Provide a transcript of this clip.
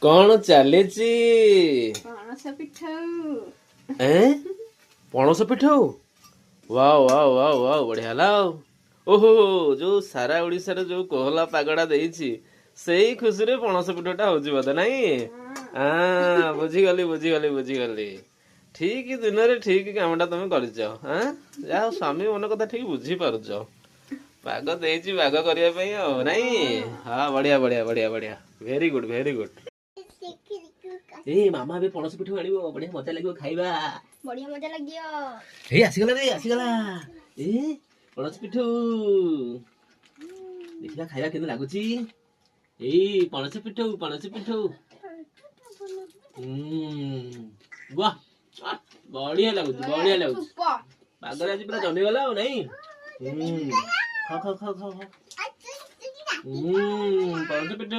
कौन चलेची पणस पिठा पणस पिठ वाह वाह वाह वाह बढ़िया ହେଲା ଆଉ ओहो जो सारा ओडिसा रे जो कोहला पागड़ा देइछि सेई खुशी रे पणस पिठटा होउछि बोधे नाही बुझी गली ठीक दिन रे ठीक कामटा तमे करछ जा स्वामी मन कथा ठीक बुझी पारुछ पाग देइछि बाग करिया पई आ नाही हां बढ़िया बढ़िया बढ़िया बढ़िया वेरी गुड ए मामा बे पणस पिठ आनिबो बढ़िया मजा लागियो खाइबा बढ़िया मजा लागियो ए आसीगला ए पणस पिठ देखिला खाइबा केन लागुची ए पणस पिठ वाह बढ़िया लागुची पागल आज पूरा जमी गला नहीं खा पणस पिठ